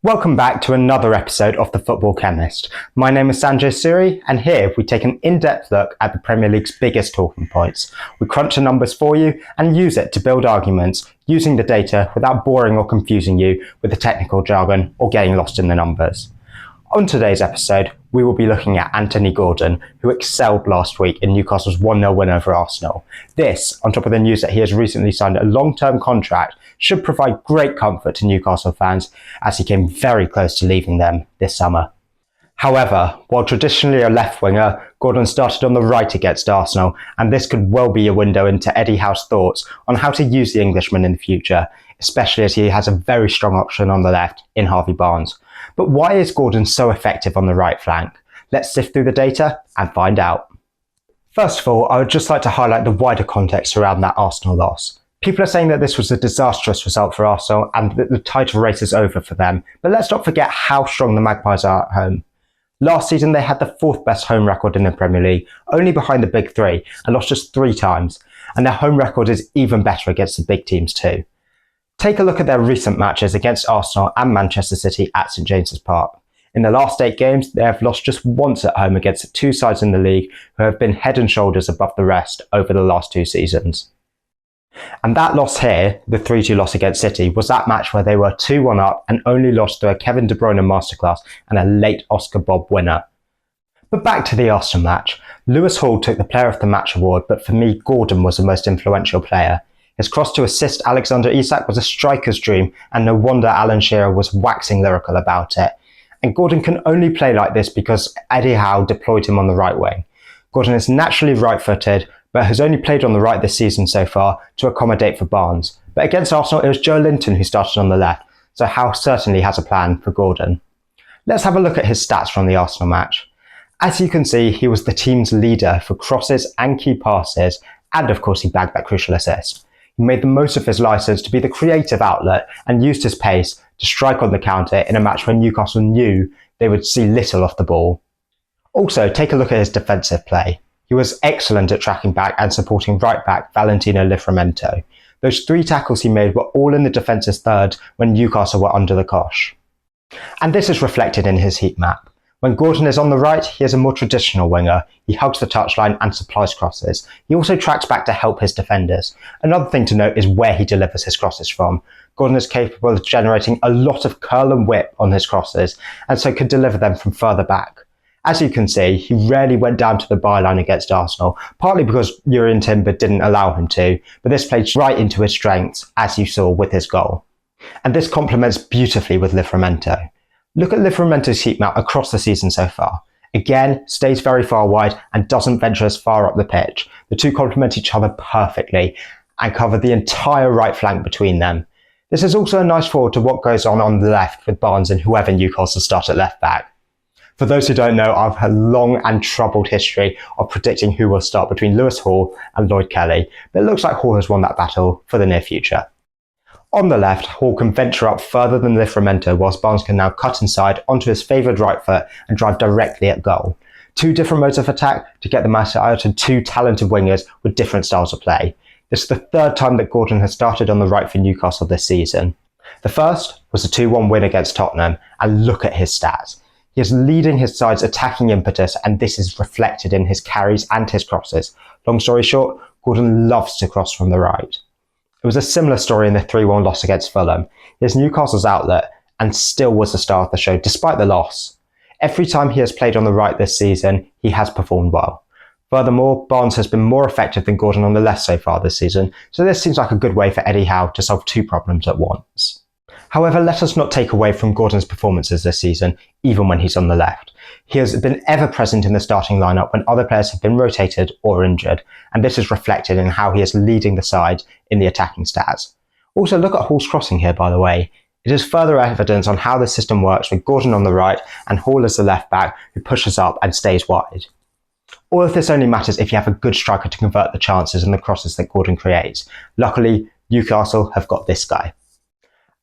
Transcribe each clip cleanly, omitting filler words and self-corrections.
Welcome back to another episode of The Football Chemist. My name is Sanjay Suri, and here we take an in-depth look at the Premier League's biggest talking points. We crunch the numbers for you and use it to build arguments, using the data without boring or confusing you with the technical jargon or getting lost in the numbers. On today's episode, we will be looking at Anthony Gordon, who excelled last week in Newcastle's 1-0 win over Arsenal. This, on top of the news that he has recently signed a long-term contract, should provide great comfort to Newcastle fans as he came very close to leaving them this summer. However, while traditionally a left winger, Gordon started on the right against Arsenal, and this could well be a window into Eddie Howe's thoughts on how to use the Englishman in the future, especially as he has a very strong option on the left in Harvey Barnes. But why is Gordon so effective on the right flank? Let's sift through the data and find out. First of all, I would just like to highlight the wider context around that Arsenal loss. People are saying that this was a disastrous result for Arsenal and that the title race is over for them, but let's not forget how strong the Magpies are at home. Last season they had the fourth best home record in the Premier League, only behind the big three, and lost just 3 times, and their home record is even better against the big teams too. Take a look at their recent matches against Arsenal and Manchester City at St James's Park. In the last 8 games, they have lost just once at home against 2 sides in the league who have been head and shoulders above the rest over the last 2 seasons. And that loss here, the 3-2 loss against City, was that match where they were 2-1 up and only lost through a Kevin De Bruyne masterclass and a late Oscar Bob winner. But back to the Arsenal match. Lewis Hall took the Player of the Match award, but for me, Gordon was the most influential player. His cross to assist Alexander Isak was a striker's dream, and no wonder Alan Shearer was waxing lyrical about it. And Gordon can only play like this because Eddie Howe deployed him on the right wing. Gordon is naturally right-footed, but has only played on the right this season so far to accommodate for Barnes. But against Arsenal, it was Joe Linton who started on the left, so Howe certainly has a plan for Gordon. Let's have a look at his stats from the Arsenal match. As you can see, he was the team's leader for crosses and key passes, and of course he bagged that crucial assist. He made the most of his licence to be the creative outlet and used his pace to strike on the counter in a match where Newcastle knew they would see little off the ball. Also, take a look at his defensive play. He was excellent at tracking back and supporting right-back Valentino Livramento. Those 3 tackles he made were all in the defence's third when Newcastle were under the cosh. And this is reflected in his heat map. When Gordon is on the right, he is a more traditional winger. He hugs the touchline and supplies crosses. He also tracks back to help his defenders. Another thing to note is where he delivers his crosses from. Gordon is capable of generating a lot of curl and whip on his crosses, and so could deliver them from further back. As you can see, he rarely went down to the byline against Arsenal, partly because Jurrien Timber didn't allow him to, but this played right into his strengths, as you saw with his goal. And this complements beautifully with Livramento. Look at Livramento's heat map across the season so far. Again, stays very far wide and doesn't venture as far up the pitch. The two complement each other perfectly and cover the entire right flank between them. This is also a nice forward to what goes on the left with Barnes and whoever Newcastle start at left back. For those who don't know, I've had a long and troubled history of predicting who will start between Lewis Hall and Lloyd Kelly, but it looks like Hall has won that battle for the near future. On the left, Hall can venture up further than Livramento, whilst Barnes can now cut inside onto his favoured right foot and drive directly at goal. 2 different modes of attack to get the match out of 2 talented wingers with different styles of play. This is the 3rd time that Gordon has started on the right for Newcastle this season. The first was a 2-1 win against Tottenham, and look at his stats. He is leading his side's attacking impetus, and this is reflected in his carries and his crosses. Long story short, Gordon loves to cross from the right. It was a similar story in the 3-1 loss against Fulham. He is Newcastle's outlet and still was the star of the show despite the loss. Every time he has played on the right this season, he has performed well. Furthermore, Barnes has been more effective than Gordon on the left so far this season, so this seems like a good way for Eddie Howe to solve 2 problems at once. However, let us not take away from Gordon's performances this season, even when he's on the left. He has been ever present in the starting lineup when other players have been rotated or injured, and this is reflected in how he is leading the side in the attacking stats. Also, look at Hall's crossing here, by the way. It is further evidence on how the system works with Gordon on the right and Hall as the left back who pushes up and stays wide. All of this only matters if you have a good striker to convert the chances and the crosses that Gordon creates. Luckily, Newcastle have got this guy.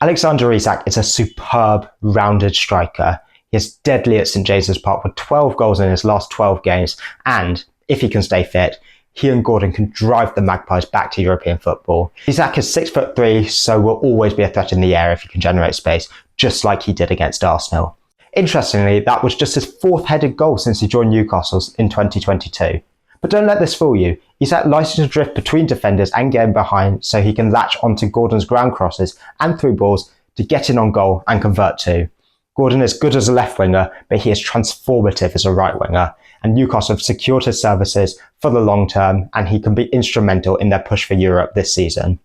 Alexander Isak is a superb, rounded striker. He is deadly at St James's Park with 12 goals in his last 12 games, and, if he can stay fit, he and Gordon can drive the Magpies back to European football. Isak is 6'3", so will always be a threat in the air if he can generate space, just like he did against Arsenal. Interestingly, that was just his 4th headed goal since he joined Newcastle in 2022. But don't let this fool you. Isak likes to drift between defenders and get in behind so he can latch onto Gordon's ground crosses and through balls to get in on goal and convert too. Gordon is good as a left winger, but he is transformative as a right winger, and Newcastle have secured his services for the long term, and he can be instrumental in their push for Europe this season.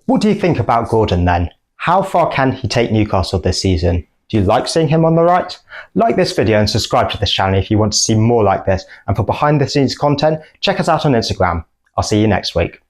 What do you think about Gordon then? How far can he take Newcastle this season? Do you like seeing him on the right? Like this video and subscribe to this channel if you want to see more like this, and for behind the scenes content, check us out on Instagram. I'll see you next week.